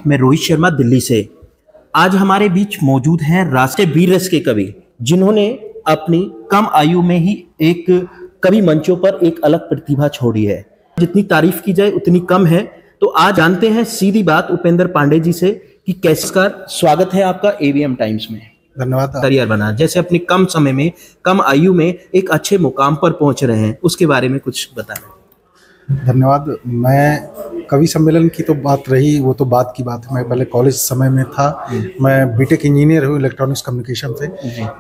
मैं रोहित शर्मा दिल्ली से। आज हमारे बीच मौजूद हैं राष्ट्रीय वीर रस के कवि, जिन्होंने अपनी कम आयु में ही एक कवि मंचों पर एक अलग प्रतिभा छोड़ी है। जितनी तारीफ की जाए उतनी कम है। तो आज जानते हैं सीधी बात उपेंद्र पांडे जी से कि कैसे। स्वागत है आपका एवीएम टाइम्स में। धन्यवाद। करियर बना, जैसे अपनी कम समय में, कम आयु में एक अच्छे मुकाम पर पहुंच रहे हैं, उसके बारे में कुछ बताएं। धन्यवाद। मैं कवि सम्मेलन की तो बात रही, वो तो बात की बात है। मैं पहले कॉलेज समय में था, मैं बीटेक इंजीनियर हूँ इलेक्ट्रॉनिक्स कम्युनिकेशन से,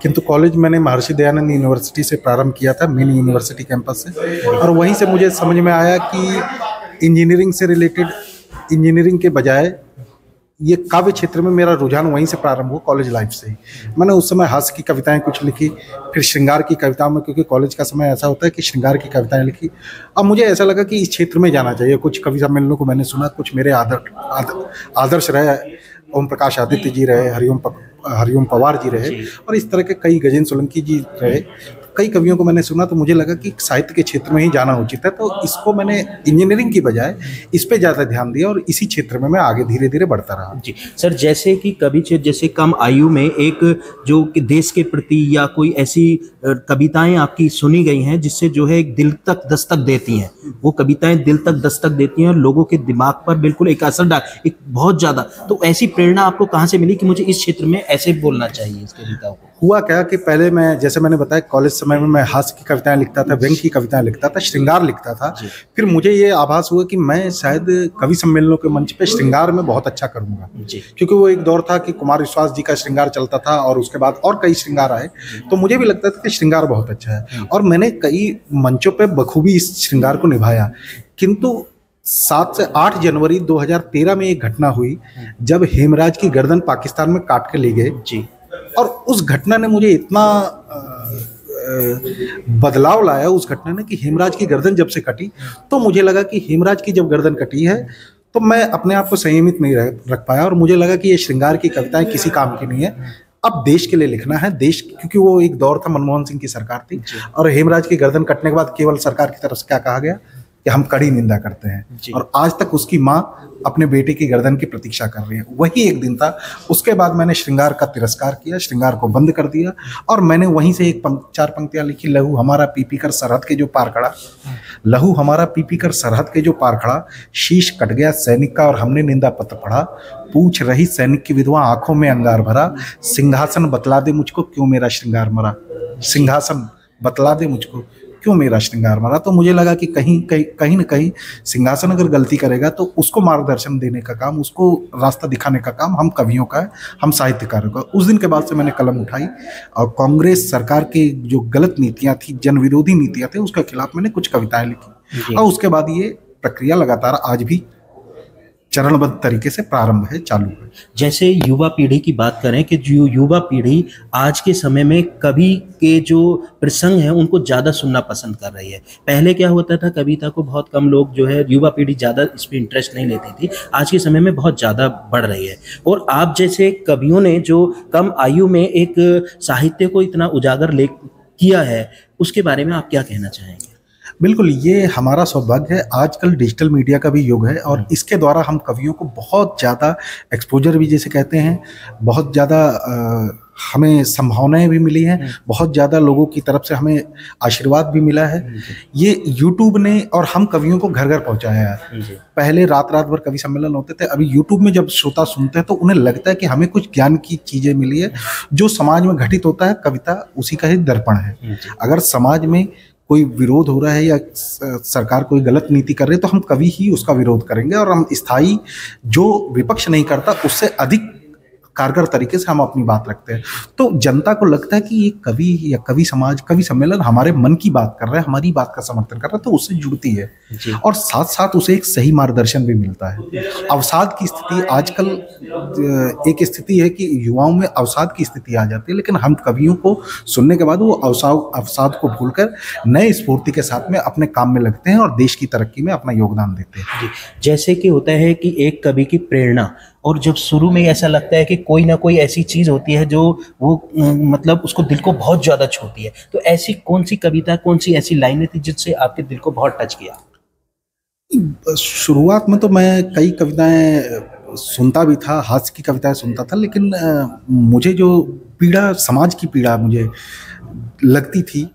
किंतु कॉलेज मैंने महर्षि दयानंद यूनिवर्सिटी से प्रारंभ किया था, मेन यूनिवर्सिटी कैंपस से। और वहीं से मुझे समझ में आया कि इंजीनियरिंग से रिलेटेड, इंजीनियरिंग के बजाय ये काव्य क्षेत्र में मेरा रुझान वहीं से प्रारंभ हुआ, कॉलेज लाइफ से ही। मैंने उस समय हास्य की कविताएं कुछ लिखी, फिर श्रृंगार की कविताओं में, क्योंकि कॉलेज का समय ऐसा होता है कि श्रृंगार की कविताएं लिखी। अब मुझे ऐसा लगा कि इस क्षेत्र में जाना चाहिए। कुछ कवि सम्मेलनों को मैंने सुना, कुछ मेरे आदर्श रहे, ओम प्रकाश आदित्य जी रहे, हरिओम पवार जी रहे, और इस तरह के कई, गजेंद्र सोलंकी जी रहे, कई कवियों को मैंने सुना। तो मुझे लगा कि साहित्य के क्षेत्र में ही जाना उचित है, तो इसको मैंने इंजीनियरिंग की बजाय इस पे ज़्यादा ध्यान दिया और इसी क्षेत्र में मैं आगे धीरे धीरे बढ़ता रहा। जी सर, जैसे कि कवि क्षेत्र, जैसे कम आयु में एक जो कि देश के प्रति या कोई ऐसी कविताएं आपकी सुनी गई हैं जिससे जो है एक दिल तक दस्तक देती हैं, वो कविताएं दिल तक दस्तक देती हैं और लोगों के दिमाग पर बिल्कुल एक असर डाल, एक बहुत ज़्यादा। तो ऐसी प्रेरणा आपको कहाँ से मिली कि मुझे इस क्षेत्र में ऐसे बोलना चाहिए इस कविताओं को? हुआ क्या कि पहले मैं, जैसे मैंने बताया, कॉलेज समय में मैं हास्य की कविताएं लिखता था, व्यंग्य की कविताएं लिखता था, श्रृंगार लिखता था। फिर मुझे ये आभास हुआ कि मैं शायद कवि सम्मेलनों के मंच पे श्रृंगार में बहुत अच्छा करूंगा, क्योंकि वो एक दौर था कि कुमार विश्वास जी का श्रृंगार चलता था और उसके बाद और कई श्रृंगार आए। तो मुझे भी लगता था कि श्रृंगार बहुत अच्छा है और मैंने कई मंचों पर बखूबी इस श्रृंगार को निभाया। किंतु 7 से 8 जनवरी 2013 में एक घटना हुई जब हेमराज की गर्दन पाकिस्तान में काट के ले गए जी। और उस घटना ने मुझे इतना बदलाव लाया, उस घटना ने, कि हेमराज की गर्दन जब से कटी तो मुझे लगा कि हेमराज की जब गर्दन कटी है तो मैं अपने आप को संयमित नहीं रख पाया और मुझे लगा कि ये श्रृंगार की कविताएं किसी काम की नहीं है, अब देश के लिए लिखना है। देश, क्योंकि वो एक दौर था, मनमोहन सिंह की सरकार थी और हेमराज की गर्दन कटने के बाद केवल सरकार की तरफ से क्या कहा गया कि हम कड़ी निंदा करते हैं, और आज तक उसकी माँ अपने बेटे की गर्दन की प्रतीक्षा कर रही है। वही एक दिन था। उसके बाद मैंने श्रृंगार का तिरस्कार किया, श्रृंगार को बंद कर दिया और मैंने वहीं से 4 पंक्तियां लिखी। लहू हमारा पी पी कर सरहद के जो पार खड़ा, लहू हमारा पी पी कर सरहद के जो पार खड़ा, शीश कट गया सैनिक का और हमने निंदा पत्र पढ़ा, पूछ रही सैनिक की विधवा आंखों में अंगार भरा, सिंहासन बतला दे मुझको क्यों मेरा श्रृंगार मरा, सिंहासन बतला दे मुझको क्यों मेरा श्रृंगार मरा। तो मुझे लगा कि कहीं न कहीं सिंहासन अगर गलती करेगा तो उसको मार्गदर्शन देने का काम, उसको रास्ता दिखाने का काम हम कवियों का है, हम साहित्यकारों का। उस दिन के बाद से मैंने कलम उठाई और कांग्रेस सरकार की जो गलत नीतियां थी, जन विरोधी नीतियां थी, उसके खिलाफ मैंने कुछ कविताएं लिखी और उसके बाद ये प्रक्रिया लगातार आज भी चरणबद्ध तरीके से प्रारंभ है, चालू है। जैसे युवा पीढ़ी की बात करें कि जो युवा पीढ़ी आज के समय में कवि के जो प्रसंग हैं उनको ज़्यादा सुनना पसंद कर रही है। पहले क्या होता था, कविता को बहुत कम लोग जो है, युवा पीढ़ी ज़्यादा इस पर इंटरेस्ट नहीं लेती थी। आज के समय में बहुत ज़्यादा बढ़ रही है और आप जैसे कवियों ने जो कम आयु में एक साहित्य को इतना उजागर किया है, उसके बारे में आप क्या कहना चाहेंगे? बिल्कुल, ये हमारा सौभाग्य है। आजकल डिजिटल मीडिया का भी युग है और इसके द्वारा हम कवियों को बहुत ज़्यादा एक्सपोजर भी, जैसे कहते हैं, बहुत ज़्यादा हमें संभावनाएं भी मिली हैं, बहुत ज़्यादा लोगों की तरफ से हमें आशीर्वाद भी मिला है। ये यूट्यूब ने और हम कवियों को घर घर पहुंचाया है। पहले रात रात भर कवि सम्मेलन होते थे, अभी यूट्यूब में जब श्रोता सुनते हैं तो उन्हें लगता है कि हमें कुछ ज्ञान की चीज़ें मिली है। जो समाज में घटित होता है, कविता उसी का ही दर्पण है। अगर समाज में कोई विरोध हो रहा है या सरकार कोई गलत नीति कर रही है तो हम कवि ही उसका विरोध करेंगे और हम स्थायी, जो विपक्ष नहीं करता उससे अधिक कारगर तरीके से हम अपनी बात रखते हैं। तो जनता को लगता है कि ये कवि या कवि समाज, कवि सम्मेलन हमारे मन की बात कर रहा है, हमारी बात का समर्थन कर रहा है, तो उससे जुड़ती है और साथ साथ उसे एक सही मार्गदर्शन भी मिलता है। अवसाद की स्थिति आजकल एक स्थिति है कि युवाओं में अवसाद की स्थिति आ जाती है, लेकिन हम कवियों को सुनने के बाद वो अवसाद को भूलकर नए स्फूर्ति के साथ में अपने काम में लगते हैं और देश की तरक्की में अपना योगदान देते हैं। जैसे कि होता है कि एक कवि की प्रेरणा, और जब शुरू में ऐसा लगता है कि कोई ना कोई ऐसी चीज़ होती है जो वो मतलब उसको दिल को बहुत ज़्यादा छूती है, तो ऐसी कौन सी कविता, कौन सी ऐसी लाइनें थी जिससे आपके दिल को बहुत टच किया? शुरुआत में तो मैं कई कविताएं सुनता भी था, हास्य की कविताएं सुनता था, लेकिन मुझे जो पीड़ा, समाज की पीड़ा मुझे लगती थी,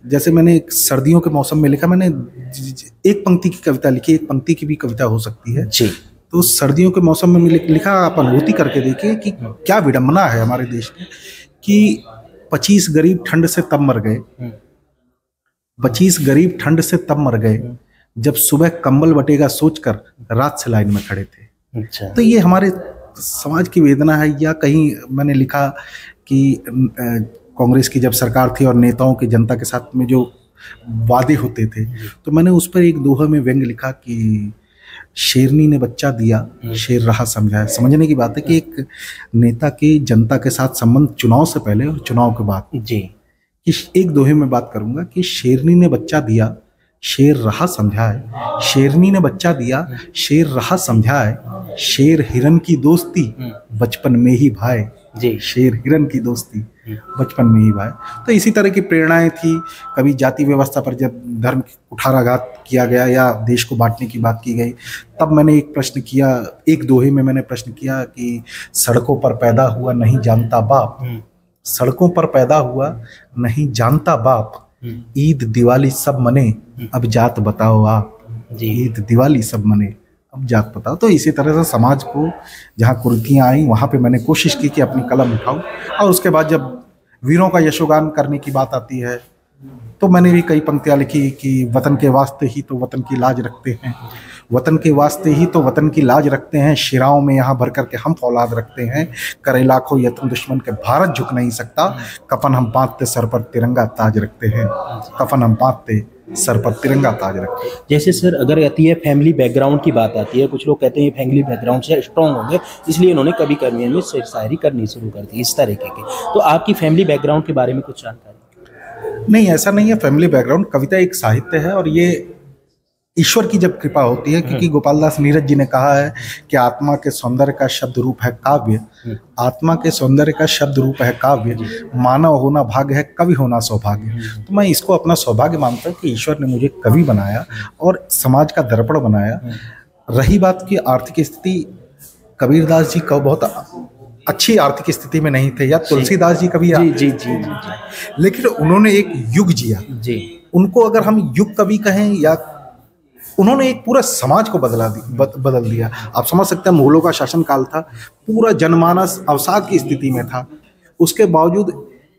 जैसे मैंने सर्दियों के मौसम में लिखा, मैंने एक पंक्ति की कविता लिखी, एक पंक्ति की भी कविता हो सकती है जी। तो सर्दियों के मौसम में लिखा, आप अनुभूति करके देखिए कि क्या विडंबना है हमारे देश में कि 25 गरीब ठंड से तब मर गए, 25 गरीब ठंड से तब मर गए जब सुबह कंबल बटेगा सोचकर रात से लाइन में खड़े थे। अच्छा। तो ये हमारे समाज की वेदना है। या कहीं मैंने लिखा कि कांग्रेस की जब सरकार थी और नेताओं की जनता के साथ में जो वादे होते थे, तो मैंने उस पर एक दोहा में व्यंग लिखा कि शेरनी ने बच्चा दिया, शेर रहा समझाया। समझने की बात है कि एक नेता के जनता के साथ संबंध चुनाव से पहले और चुनाव के बाद जी, कि एक दोहे में बात करूंगा कि शेरनी ने बच्चा दिया, शेर रहा समझाए, शेरनी ने बच्चा दिया, शेर रहा समझाए, शेर हिरन की दोस्ती बचपन में ही भाई जी, शेर हिरन की दोस्ती बचपन में ही भाई। तो इसी तरह की प्रेरणाएं थी। कभी जाति व्यवस्था पर जब धर्म कुठाराघात किया गया या देश को बांटने की बात की गई, तब मैंने एक प्रश्न किया, एक दोहे में मैंने प्रश्न किया कि सड़कों पर पैदा हुआ नहीं जानता बाप, सड़कों पर पैदा हुआ नहीं जानता बाप, ईद दिवाली सब मने अब जात बताओ आप, ईद दिवाली सब मने अब जात बताओ। तो इसी तरह से समाज को जहाँ कुरीतियाँ आई वहाँ पे मैंने कोशिश की कि अपनी कलम उठाऊं। और उसके बाद जब वीरों का यशोगान करने की बात आती है तो मैंने भी कई पंक्तियाँ लिखी कि वतन के वास्ते ही तो वतन की लाज रखते हैं, वतन के वास्ते ही तो वतन की लाज रखते हैं, शिराओं में यहाँ भर करके हम फौलाद रखते हैं, करे लाखों यत्न दुश्मन के भारत झुक नहीं सकता, कफन हम बांधते सर पर तिरंगा ताज रखते हैं, कफन हम बांधते सर पर तिरंगा ताज रखते हैं। जैसे सर अगर आती है फैमिली बैकग्राउंड की बात आती है, कुछ लोग कहते हैं फैमिली बैकग्राउंड से स्ट्रॉन्ग होंगे इसलिए इन्होंने कभी कभी में शायरी करनी शुरू कर दी, इस तरीके के। तो आपकी फैमिली बैकग्राउंड के बारे में कुछ जानकारी? नहीं, ऐसा नहीं है। फैमिली बैकग्राउंड, कविता एक साहित्य है और ये ईश्वर की जब कृपा होती है, क्योंकि गोपाल दास नीरज जी ने कहा है कि आत्मा के सौंदर्य का शब्द रूप है काव्य, आत्मा के सौंदर्य का शब्द रूप है काव्य, मानव होना भाग्य है, कवि होना सौभाग्य। तो मैं इसको अपना सौभाग्य मानता हूँ कि ईश्वर ने मुझे कवि बनाया और समाज का दर्पण बनाया। रही बात की आर्थिक स्थिति, कबीरदास जी का बहुत अच्छी आर्थिक स्थिति में नहीं थे, या तुलसीदास जी कभी जी, जी, जी, जी, लेकिन उन्होंने एक युग जिया जी। उनको अगर हम युग कवि कहें, या उन्होंने एक पूरा समाज को बदल दिया। आप समझ सकते हैं, मुगलों का शासन काल था, पूरा जनमानस अवसाद की स्थिति में था, उसके बावजूद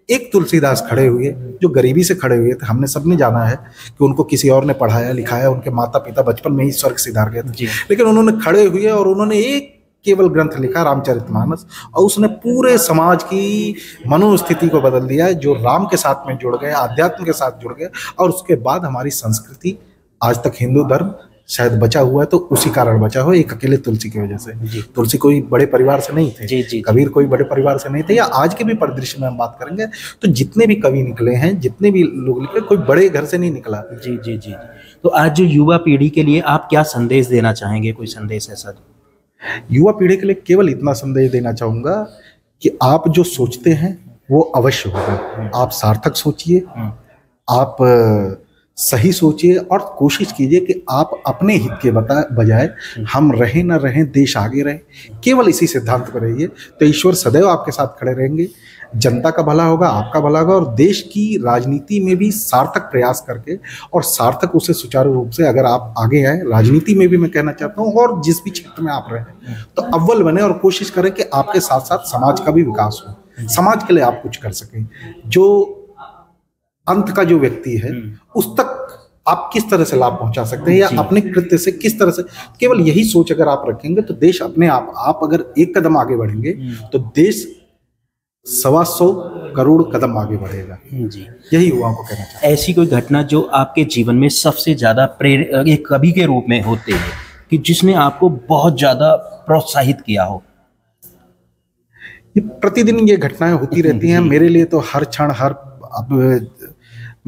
एक तुलसीदास खड़े हुए जो गरीबी से खड़े हुए थे। हमने सबने जाना है कि उनको किसी और ने पढ़ाया लिखाया, उनके माता पिता बचपन में ही स्वर्ग सिधार गए थे, लेकिन उन्होंने खड़े हुए और उन्होंने एक केवल ग्रंथ लिखा, रामचरितमानस, और उसने पूरे समाज की मनोस्थिति को बदल दिया, जो राम के साथ में जुड़ गए, आध्यात्म के साथ जुड़ गए। और उसके बाद हमारी संस्कृति आज तक हिंदू धर्म शायद बचा हुआ है, तो उसी कारण बचा हुआ, एक अकेले तुलसी की वजह से। तुलसी कोई बड़े परिवार से नहीं थे, कबीर कोई बड़े परिवार से नहीं थे, या आज के भी परिदृश्य में हम बात करेंगे तो जितने भी कवि निकले हैं, जितने भी लोग निकले, कोई बड़े घर से नहीं निकला। जी जी जी। तो आज जो युवा पीढ़ी के लिए आप क्या संदेश देना चाहेंगे? कोई संदेश ऐसा? युवा पीढ़ी के लिए केवल इतना संदेश देना चाहूंगा कि आप जो सोचते हैं वो अवश्य होगा। आप सार्थक सोचिए, आप सही सोचिए और कोशिश कीजिए कि आप अपने हित के बजाय हम रहें न रहें, देश आगे रहे, केवल इसी सिद्धांत पर रहिए, तो ईश्वर सदैव आपके साथ खड़े रहेंगे। जनता का भला होगा, आपका भला होगा, और देश की राजनीति में भी सार्थक प्रयास करके और सार्थक उसे सुचारू रूप से अगर आप आगे आए, राजनीति में भी मैं कहना चाहता हूँ, और जिस भी क्षेत्र में आप रहे तो अव्वल बने और कोशिश करें कि आपके साथ साथ समाज का भी विकास हो, समाज के लिए आप कुछ कर सकें। जो अंत का जो व्यक्ति है उस तक आप किस तरह से लाभ पहुंचा सकते हैं, या अपने कृत्य से किस तरह से, केवल यही सोच अगर आप रखेंगे तो देश अपने आप अगर एक कदम आगे बढ़ेंगे तो देश 125 करोड़ कदम आगे बढ़ेगा जी। यही युवाओं को कहना चाहिए। ऐसी कोई घटना जो आपके जीवन में सबसे ज्यादा एक कवि के रूप में होते हैं कि जिसने आपको बहुत ज्यादा प्रोत्साहित किया हो? ये प्रतिदिन ये घटनाएं होती रहती हैं मेरे लिए तो, हर क्षण, अब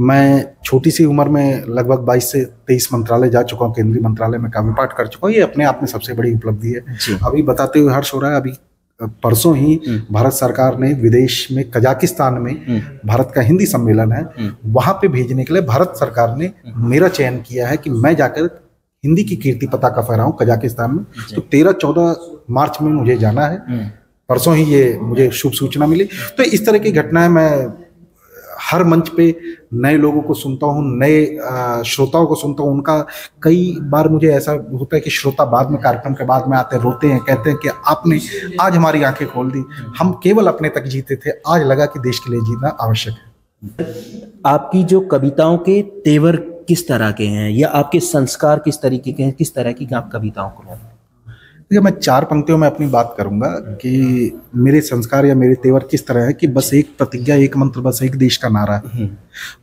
मैं छोटी सी उम्र में लगभग 22 से 23 मंत्रालय जा चुका हूँ, केंद्रीय मंत्रालय में काव्य पाठ कर चुका हूँ। ये अपने आप में सबसे बड़ी उपलब्धि है। अभी बताते हुए हर्ष हो रहा है, अभी परसों ही भारत सरकार ने विदेश में कजाकिस्तान में भारत का हिंदी सम्मेलन है, वहां पे भेजने के लिए भारत सरकार ने मेरा चयन किया है कि मैं जाकर हिंदी की कीर्ति पताका फहराऊं कजाकिस्तान में। तो 13-14 मार्च में मुझे जाना है, परसों ही ये मुझे शुभ सूचना मिली। तो इस तरह की घटनाएं मैं हर मंच पे नए लोगों को सुनता हूँ, नए श्रोताओं को सुनता हूँ। उनका कई बार मुझे ऐसा होता है कि श्रोता बाद में, कार्यक्रम के बाद में आते रोते हैं, कहते हैं कि आपने आज हमारी आंखें खोल दी, हम केवल अपने तक जीते थे, आज लगा कि देश के लिए जीना आवश्यक है। आपकी जो कविताओं के तेवर किस तरह के हैं, या आपके संस्कार किस तरीके के हैं, किस तरह की आप कविताओं को हैं? देखिए, मैं 4 पंक्तियों में अपनी बात करूंगा कि मेरे संस्कार या मेरे तेवर किस तरह है कि बस एक प्रतिज्ञा, एक मंत्र, बस एक देश का नारा है।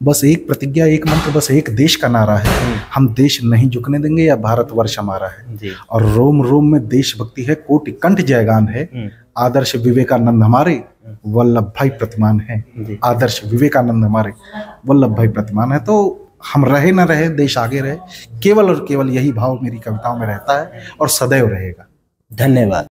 बस एक प्रतिज्ञा, एक मंत्र, बस एक देश का नारा है। हम देश नहीं झुकने देंगे, या भारतवर्ष हमारा है। और रोम रोम में देशभक्ति है, कोटि कंठ जयगान है। आदर्श विवेकानंद हमारे, वल्लभ भाई प्रतिमान है। आदर्श विवेकानंद हमारे, वल्लभ भाई प्रतिमान है। तो हम रहे ना रहे, देश आगे रहे, केवल और केवल यही भाव मेरी कविताओं में रहता है और सदैव रहेगा। धन्यवाद।